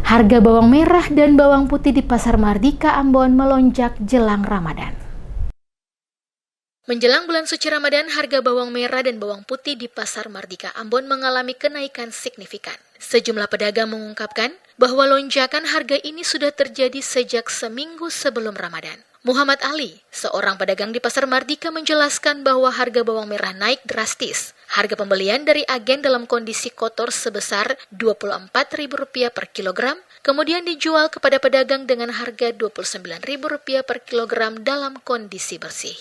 Harga bawang merah dan bawang putih di Pasar Mardika, Ambon melonjak jelang Ramadan. Menjelang bulan suci Ramadan, harga bawang merah dan bawang putih di Pasar Mardika, Ambon mengalami kenaikan signifikan. Sejumlah pedagang mengungkapkan bahwa lonjakan harga ini sudah terjadi sejak seminggu sebelum Ramadan. Muhammad Ali, seorang pedagang di Pasar Mardika, menjelaskan bahwa harga bawang merah naik drastis. Harga pembelian dari agen dalam kondisi kotor sebesar Rp24.000 per kilogram, kemudian dijual kepada pedagang dengan harga Rp29.000 per kilogram dalam kondisi bersih.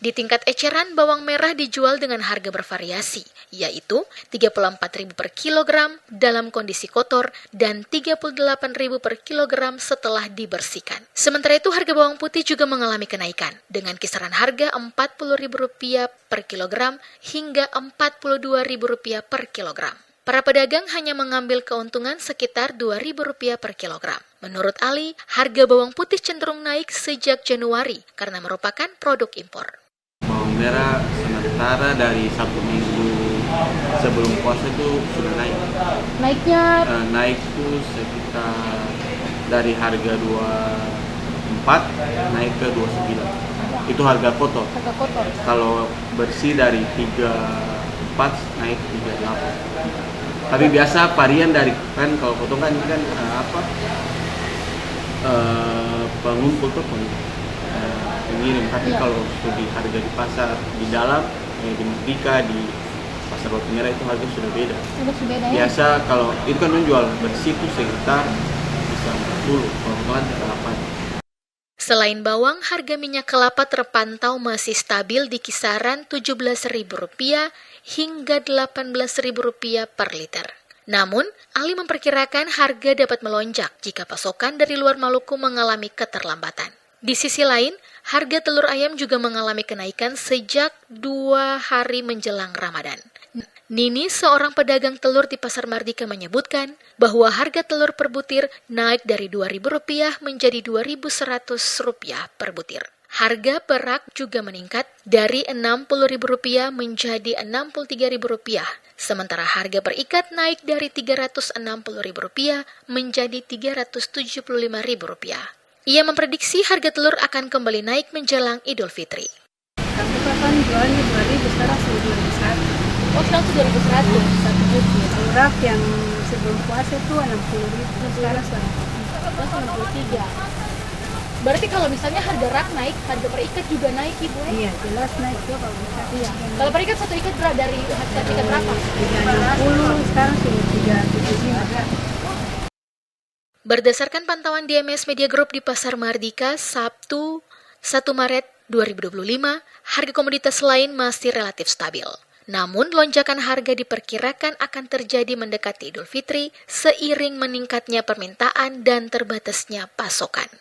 Di tingkat eceran, bawang merah dijual dengan harga bervariasi, yaitu Rp34.000 per kilogram dalam kondisi kotor dan Rp38.000 per kilogram setelah dibersihkan. Sementara itu, harga bawang putih juga mengalami kenaikan, dengan kisaran harga Rp40.000 per kilogram hingga Rp42.000 per kilogram. Para pedagang hanya mengambil keuntungan sekitar Rp2.000 per kilogram. Menurut Ali, harga bawang putih cenderung naik sejak Januari karena merupakan produk impor. Bawang merah sementara dari 1 minggu sebelum puasa itu sudah naik. Naik itu sekitar dari harga 24 naik ke 29. Itu harga kotor. Kalau bersih dari 34 naik 38. Tapi biasa varian dari kan kalau kotor kan pengumpul tuh pengirim, tapi kalau di harga di pasar di dalam di Mardika, di pasar batu merah itu harga sudah beda. Biasa kalau itu kan menjual bersih itu sekitar bisa 40, kalau potongan 38. Selain bawang, harga minyak kelapa terpantau masih stabil di kisaran Rp17.000 hingga Rp18.000 per liter. Namun, Ali memperkirakan harga dapat melonjak jika pasokan dari luar Maluku mengalami keterlambatan. Di sisi lain, harga telur ayam juga mengalami kenaikan sejak 2 hari menjelang Ramadan. Nini, seorang pedagang telur di Pasar Mardika, menyebutkan bahwa harga telur per butir naik dari Rp2.000 menjadi Rp2.100 per butir. Harga perak juga meningkat dari Rp60.000 menjadi Rp63.000, sementara harga per ikat naik dari Rp360.000 menjadi Rp375.000. Ia memprediksi harga telur akan kembali naik menjelang Idul Fitri. Kami kapan jualnya 2.000, sekarang sudah 2.100. Oh, sekarang sudah 2.100? 1 juta. Kalau rak yang sebelum puasa itu 60.000, sekarang 63. Berarti kalau misalnya harga rak naik, harga per ikat juga naik, Ibu? Iya, jelas naik tuh kalau bisa. Iya. Kalau per ikat satu ikat dari harga ikat berapa? 360, sekarang sudah 375. Berdasarkan pantauan DMS Media Group di Pasar Mardika, Sabtu 1 Maret 2025, harga komoditas lain masih relatif stabil. Namun, lonjakan harga diperkirakan akan terjadi mendekati Idul Fitri seiring meningkatnya permintaan dan terbatasnya pasokan.